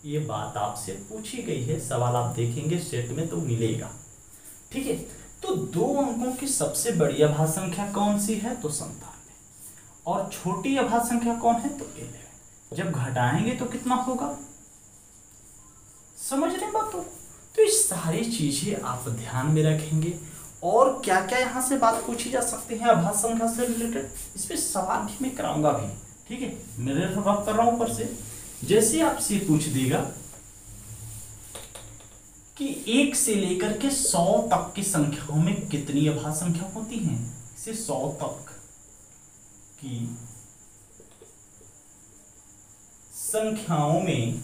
ये बात आपसे पूछी गई है, सवाल आप देखेंगे सेट में तो मिलेगा। ठीक है, तो 2 अंकों की सबसे बड़ी अभाज्य संख्या कौन सी है, तो 97, और छोटी अभाज्य संख्या कौन है, तो 11। जब घटाएंगे तो कितना होगा, समझ रहे बात हो। तो ये सारी चीजें आप ध्यान में रखेंगे। और क्या क्या यहाँ से बात पूछी जा सकती है अभाज्य संख्या से रिलेटेड, इस पे सवाल भी मैं कराऊंगा भी। ठीक है, मेरे बात कर रहा हूं ऊपर से। जैसे आपसे पूछ देगा कि 1 से लेकर के 100 तक की संख्याओं में कितनी अभाज्य संख्या होती हैं, इसे 100 तक की संख्याओं में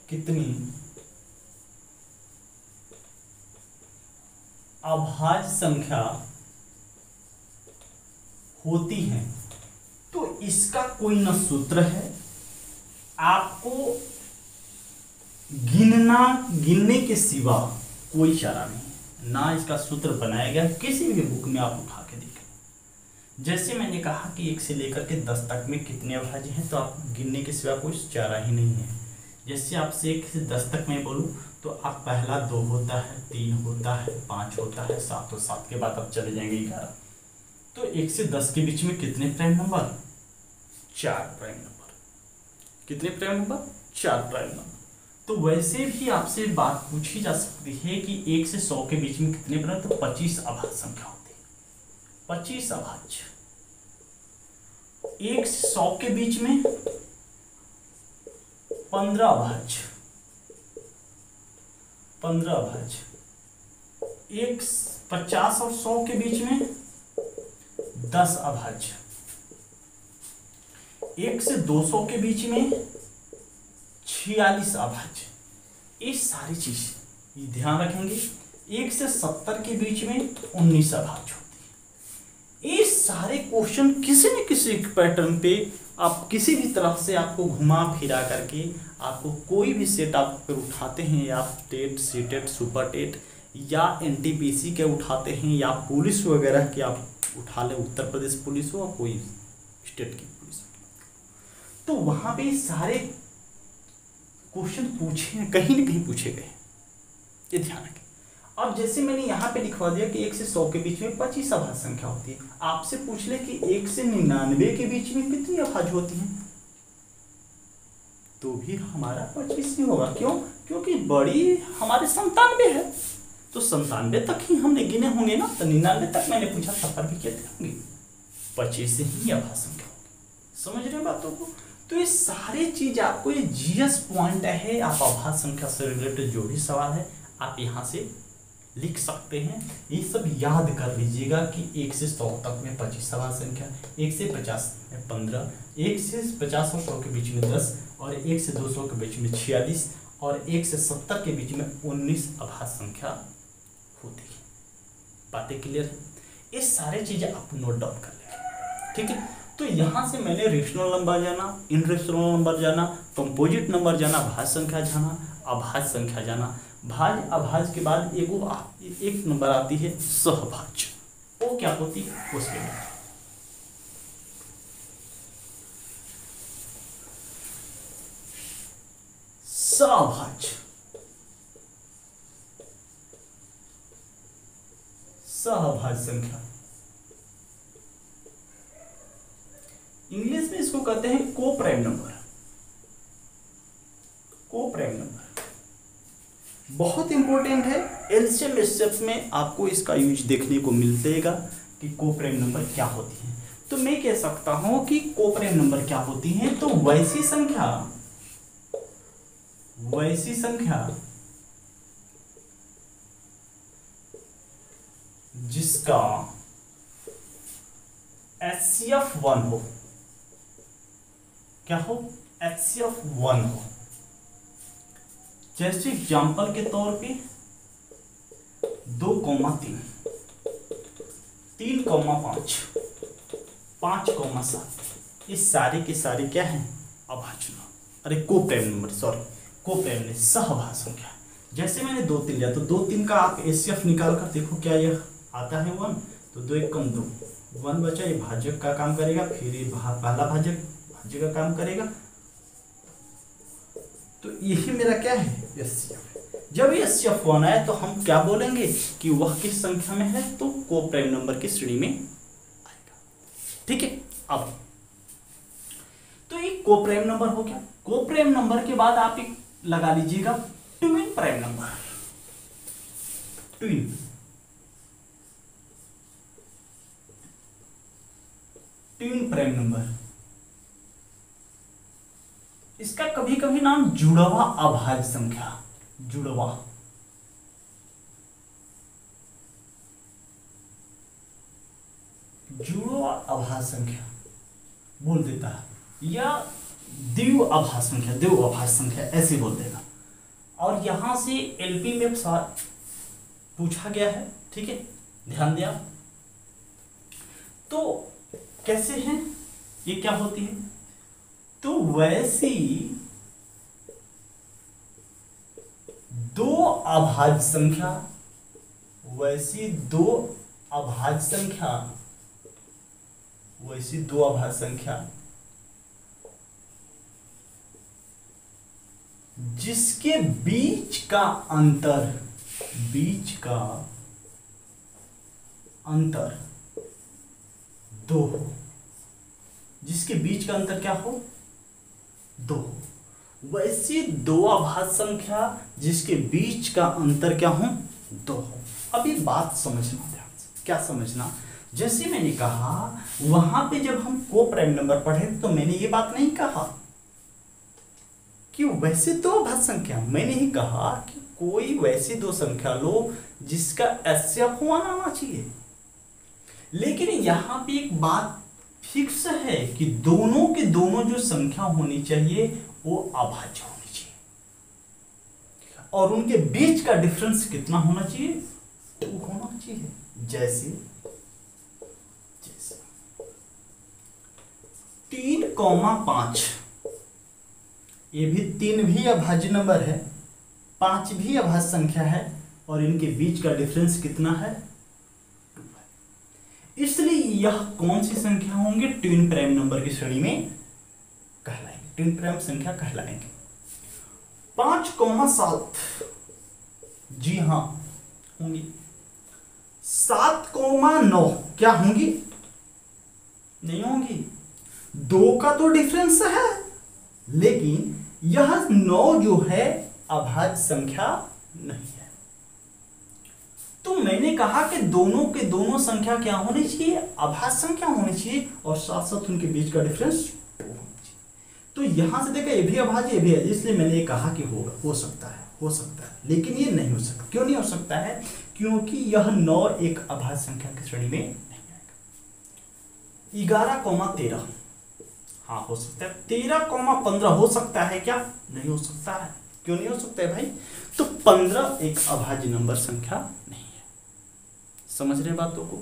कितनी अभाज्य संख्या होती है, तो इसका कोई न सूत्र है, आपको गिनने के सिवा कोई चारा नहीं है, ना इसका सूत्र बनाया गया किसी भी बुक में आप उठा के देखें। जैसे मैंने कहा कि 1 से लेकर के 10 तक में कितने अभाज्य हैं, तो आप गिनने के सिवा कोई चारा ही नहीं है। जैसे आपसे 1 से 10 तक मैं बोलूं तो आप पहला 2 होता है, 3 होता है, 5 होता है, 7 और 7 के बाद आप चले जाएंगे 11। तो 1 से 10 के बीच में कितने प्राइम नंबर, 4 प्राइम नंबर। कितने प्राइम नंबर, 4 प्राइम नंबर। तो वैसे भी आपसे बात पूछी जा सकती है कि 1 से 100 के बीच में कितने प्राइम, तो 25 अभाज्य संख्या होती है, 25 अभाज्य। 1 से 100 के बीच में 15 अभाज्य, 15 अभाज्य। 50 और 100 के बीच में 10 अभाज्य। 1 से 200 के बीच में 46 अभाज्य। ये सारी चीज ध्यान रखेंगे। 1 से 70 के बीच में 19 अभाज्य होती है। ये सारे क्वेश्चन किसी न किसी पैटर्न पे आप किसी भी तरफ से आपको घुमा फिरा करके आपको कोई भी सेट आप पर उठाते हैं, या टेट, सीटेट, सुपर टेट या एनटीपीसी के उठाते हैं, या पुलिस वगैरह के आप उठा ले, उत्तर प्रदेश पुलिस हो या कोई स्टेट की पुलिस, तो वहां पे सारे क्वेश्चन पूछे कहीं न कहीं पूछे गए, ये ध्यान रखें। अब जैसे मैंने यहाँ पे लिखवा दिया कि 1 से 100 के बीच में 25 अभाज्य संख्या होती है, आपसे पूछ ले कि 1 से 99 के बीच में कितनी अभाज्य होती हैं, तो भी हमारा 25 ही होगा। क्यों? क्योंकि बड़ी हमारे 97 है, तो 97 तक ही हमने गिने होंगे ना, तो 99 तक मैंने पूछा तब पर भी कहते होंगे 25 से ही अभाज्य संख्या होगी। समझ रहे बातों को। तो ये सारी चीज आपको, ये जीएस पॉइंट है, आप अभाज्य संख्या से रिलेटेड जो भी सवाल है आप यहाँ से लिख सकते हैं। ये सब याद कर लीजिएगा कि 1 से 100 तक में 25 अभाज्य संख्या, 1 से 50 में 15, 1 से 50 और 100 के बीच में 10, और 1 से 200 के बीच में 46, और 1 से 70 के बीच में 19 अभाज्य संख्या होती है। बातें क्लियर है? ये सारी चीजें आप नोट डाउन कर लेंगे, ठीक है। तो यहाँ से मैंने रेशनल नंबर जाना, इनरेशनल नंबर जाना, कंपोजिट नंबर जाना, भाज्य संख्या जाना, अभाज्य संख्या जाना। भाज्य अभाज्य के बाद एक नंबर आती है सहभाज्य, वो क्या होती है उसके बाद सहभाज्य। सहभाज्य संख्या इंग्लिश में इसको कहते हैं को प्राइम नंबर। को प्राइम नंबर बहुत इंपॉर्टेंट है। एलसीएम एसएफ में आपको इसका यूज देखने को मिलेगा कि को प्राइम नंबर क्या होती है। तो मैं कह सकता हूं कि को प्राइम नंबर क्या होती है, तो वैसी संख्या जिसका HCF 1 हो, क्या हो, HCF 1 हो। जैसे एग्जाम्पल के तौर पे 2,3, 3,5, 5,7, ये सारे के सारे क्या है, अभाज्य, अरे कोप्राइम नंबर, सॉरी कोप्राइम नहीं, सहभाज्य संख्या। जैसे मैंने 2 3 लिया तो 2 3 का आप HCF निकाल कर देखो, क्या यह आता है 1, तो 2 1 कम 2, 1 बचा, ये भाजक का काम करेगा, फिर ये पहला भाजक भाज्य का काम करेगा, तो यही मेरा क्या है, HCF। जब ये HCF 1 आए तो हम क्या बोलेंगे कि वह किस संख्या में है, तो कोप्राइम नंबर की श्रेणी में आएगा। ठीक है, अब तो ये कोप्राइम नंबर हो गया। कोप्राइम नंबर के बाद आप एक लगा लीजिएगा twin prime number, twin, twin prime number. इसका कभी कभी नाम जुड़वा अभाज्य संख्या, जुड़वा, जुड़वा अभाज्य संख्या बोल देता है, या द्विव अभाज्य संख्या, द्विव अभाज्य संख्या ऐसे बोल देगा। और यहां से LP में पूछा गया है, ठीक है, ध्यान दिया। तो कैसे हैं ये, क्या होती है, तो वैसी दो अभाज्य संख्या, वैसी दो अभाज्य संख्या, वैसी दो अभाज्य संख्या जिसके बीच का अंतर, बीच का अंतर 2 हो, जिसके बीच का अंतर क्या हो, 2 हो, वैसी दो अभाज्य संख्या जिसके बीच का अंतर क्या हो, 2 हो। अब ये बात समझना ध्यान से, क्या समझना, जैसे मैंने कहा वहां पे जब हम कोप्राइम नंबर पढ़े तो मैंने ये बात नहीं कहा कि वैसे दो अभाज्य संख्या, मैंने ही कहा कि कोई वैसी दो संख्या लो जिसका HCF 1 आना चाहिए। लेकिन यहां पे एक बात फिक्स है कि दोनों के दोनों जो संख्या होनी चाहिए वो अभाज्य होनी चाहिए, और उनके बीच का डिफरेंस कितना होना चाहिए, 2 होना चाहिए। जैसे 3,5, ये भी 3 भी अभाज्य नंबर है, 5 भी अभाज्य संख्या है, और इनके बीच का डिफरेंस कितना है, 2 है। इसलिए यह कौन सी संख्या होंगे, ट्विन प्राइम नंबर की श्रेणी में कहलाएंगे, ट्विन प्राइम संख्या कहलाएंगे। 5,7, जी हाँ होंगी। 7,9 क्या होंगी, नहीं होंगी। 2 का तो डिफरेंस है, लेकिन यह 9 जो है अभाज्य संख्या नहीं है। तो मैंने कहा कि दोनों के दोनों संख्या क्या होनी चाहिए, अभाज्य संख्या होनी चाहिए, और साथ साथ उनके बीच का डिफरेंस 2 होना चाहिए। तो यहां से देखा ये भी अभाज्य, ये भी है, इसलिए मैंने कहा कि होगा, हो सकता है, हो सकता है, लेकिन ये नहीं हो सकता। क्यों नहीं हो सकता है, क्योंकि यह 9 एक अभाज्य संख्या की श्रेणी में नहीं आएगा। 11,13, हाँ हो सकता है। 13,15 हो सकता है क्या, नहीं हो सकता है। क्यों नहीं हो सकता है भाई, तो 15 एक अभाज्य नंबर संख्या नहीं है। समझ रहे बातों को,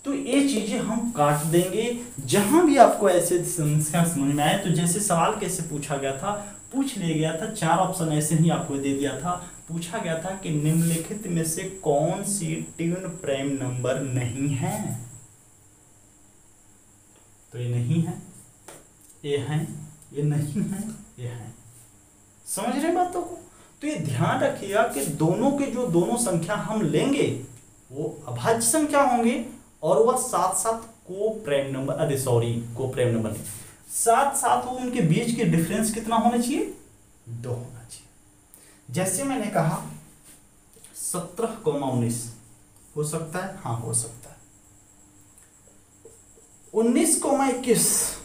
तो ये चीजें हम काट देंगे। जहां भी आपको ऐसे संख्या समझ में आए, तो जैसे सवाल कैसे पूछा गया था, पूछ लिया गया था, 4 ऑप्शन ऐसे ही आपको दे दिया था। पूछा गया था कि निम्नलिखित में से कौन सी ट्विन प्राइम नंबर नहीं है, तो ये नहीं है, ये है, ये नहीं है, ये है। समझ रहे बातों को, तो ये ध्यान रखिएगा कि दोनों के जो दोनों संख्या हम लेंगे वो अभाज्य संख्या होंगे, और वह साथ साथ को प्राइम नंबर, अरे सॉरी को प्राइम नंबर नहीं, साथ साथ वो उनके बीच के डिफरेंस कितना होना चाहिए, 2 होना चाहिए। जैसे मैंने कहा 17,19 हो सकता है, हाँ हो सकता है। 19,21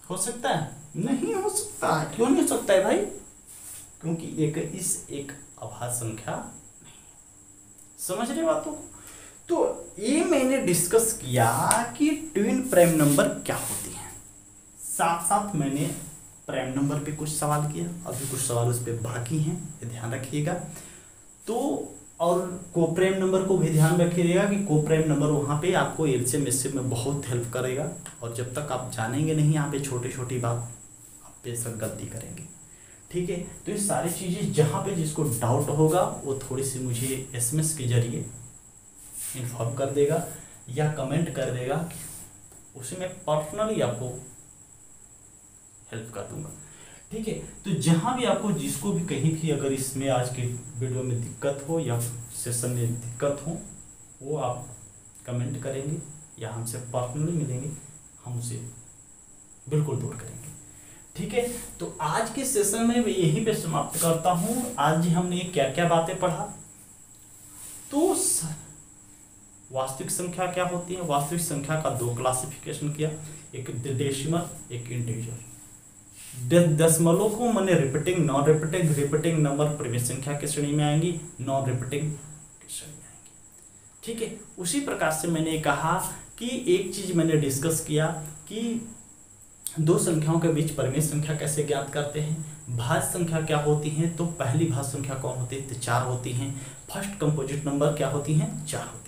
हो सकता है, नहीं हो सकता है। क्यों नहीं हो सकता है भाई, क्योंकि एक अभाज्य संख्या नहीं है। समझ रहे बातों को, तो ये मैंने डिस्कस किया कि ट्विन प्राइम नंबर क्या होती हैं, साथ साथ मैंने प्राइम नंबर पे कुछ सवाल किया, अभी कुछ सवाल उस पर बाकी हैं, ये ध्यान रखिएगा। तो और कोप्राइम नंबर को भी ध्यान रखिएगा कि कोप्राइम नंबर वहाँ पे आपको एलसीएम एचसीएम में बहुत हेल्प करेगा, और जब तक आप जानेंगे नहीं यहाँ पे छोटी छोटी बात, आप बेशक गलती करेंगे। ठीक है, तो ये सारी चीज़ें जहाँ पे जिसको डाउट होगा वो थोड़ी सी मुझे एसएमएस के जरिए इन्फॉर्म कर देगा या कमेंट कर देगा, उसे मैं पर्सनली आपको हेल्प कर दूंगा। ठीक है, तो जहाँ भी आपको जिसको भी कहीं भी अगर इसमें आज के वीडियो में दिक्कत हो या सेशन में दिक्कत हो, वो आप कमेंट करेंगे या हमसे पर्सनली मिलेंगे, हम उसे बिल्कुल दूर करेंगे। ठीक है, तो आज के सेशन में मैं यहीं पे समाप्त करता हूँ। आज हमने क्या क्या बातें पढ़ा, तो वास्तविक संख्या क्या होती है, वास्तविक संख्या का दो क्लासिफिकेशन किया, एक डेसिमल एक इंटीजर। दशमलव को मैंने repeating non repeating, repeating number परिमेय संख्या की श्रेणी में आएंगी, नॉन रिपीटिंग की श्रेणी में आएंगी। ठीक है, उसी प्रकार से मैंने कहा कि एक चीज मैंने डिस्कस किया कि दो संख्याओं के बीच परिमेय संख्या कैसे ज्ञात करते हैं, भाज्य संख्या क्या होती है, तो पहली भाज्य संख्या कौन होती है, तो 4 होती हैं। फर्स्ट कंपोजिट नंबर क्या होती हैं, 4 होती हैं।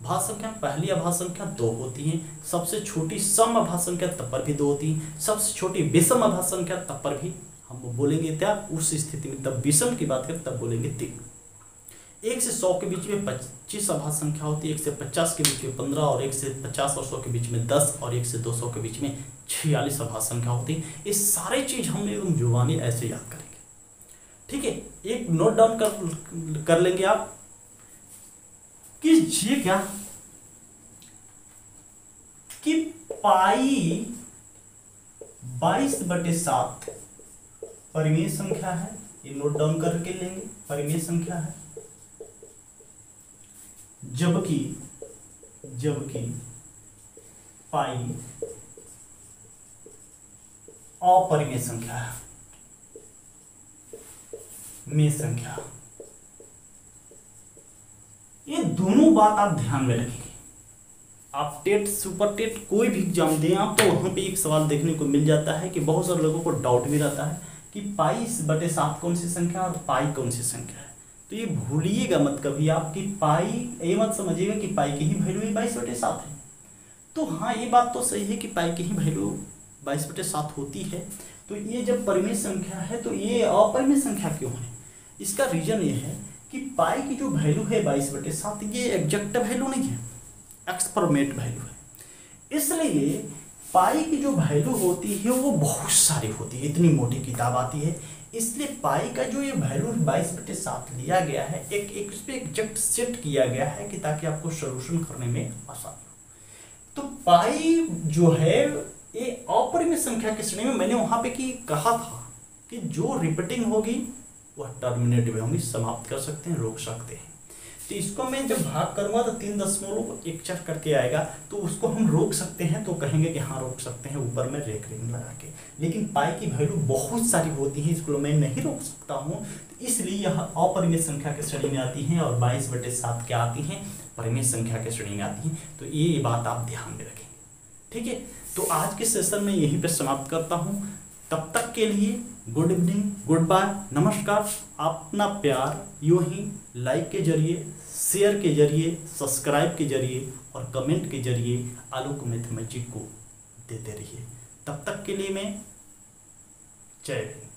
भाज्य संख्या पहली अभाज्य संख्या 2 होती है, सबसे छोटी सम अभाज्य संख्या तब पर भी 2 होती है, सबसे छोटी विषम अभाज्य संख्या तब पर भी हम बोलेंगे क्या, उस स्थिति में तब विषम की बात करें तब बोलेंगे 3। 1 से 100 के बीच में 25 अभाज्य संख्या होती है, 1 से 50 के बीच में 15, और 1 से 50 और 100 के बीच में 10, और 1 से 200 के बीच में 46 अभाज्य संख्या होती है। ये सारे चीज हम एकदम जुबानी ऐसे याद करेंगे। ठीक है, एक नोट डाउन कर लेंगे आप कि ये क्या, कि पाई 22/7 परिमेय संख्या है, ये नोट डाउन करके लेंगे, परिमेय संख्या है। जबकि पाई अपरिमेय संख्या है, में संख्या। ये दोनों बात आप ध्यान में रखेंगे। आप टेट सुपर टेट कोई भी एग्जाम दें आप, तो वहां पे एक सवाल देखने को मिल जाता है कि बहुत सारे लोगों को डाउट भी रहता है कि पाई/7 कौन सी संख्या और पाई कौन सी संख्या है। तो ये भूलिएगा मत कभी आप कि पाई, ये मत समझिएगा कि पाई की ही वैल्यू 22/7 है। तो हाँ, ये बात तो सही है कि पाई की ही वैल्यू 22/7 होती है। तो ये जब परिमेय संख्या है तो ये अपरिमेय संख्या क्यों है, इसका रीजन ये है कि पाई की जो वैल्यू है 22/7 ये एग्जैक्ट वैल्यू नहीं है, एक्सपेरिमेंट वैल्यू है। इसलिए पाई की जो वैल्यू होती है वो बहुत सारी होती है, इतनी मोटी किताब आती है। इसलिए पाई का जो ये वैल्यू 22/7 लिया गया है, एक इस पे एग्जैक्ट सेट किया गया है कि ताकि आपको सॉल्यूशन करने में आसानी हो। तो पाई जो है ये अपरिमेय संख्या की श्रेणी में, मैंने वहां पे की कहा था कि जो रिपीटिंग होगी वह टर्मिनेटिव होंगी, समाप्त कर सकते हैं, रोक सकते हैं। तो इसको मैं जब भाग करूंगा तो 3.14 करके आएगा, तो उसको हम रोक सकते हैं, तो कहेंगे कि हाँ रोक सकते हैं ऊपर में रेखरिंग लगा के। लेकिन पाई की वैल्यू बहुत सारी होती है, इसको मैं नहीं रोक सकता हूँ, तो इसलिए यह अपरिमेय संख्या की श्रेणी में आती है, और 22/7 क्या आती है, परिमेय संख्या की श्रेणी में आती है। तो ये बात आप ध्यान में रखेंगे। ठीक है, तो आज के सेशन में यहीं पे समाप्त करता हूँ। तब तक के लिए गुड इवनिंग, गुड बाय, नमस्कार। अपना प्यार यूं ही लाइक के जरिए, शेयर के जरिए, सब्सक्राइब के जरिए और कमेंट के जरिए आलोक मैथमेटिक्स को देते रहिए। तब तक के लिए मैं जय हिंद।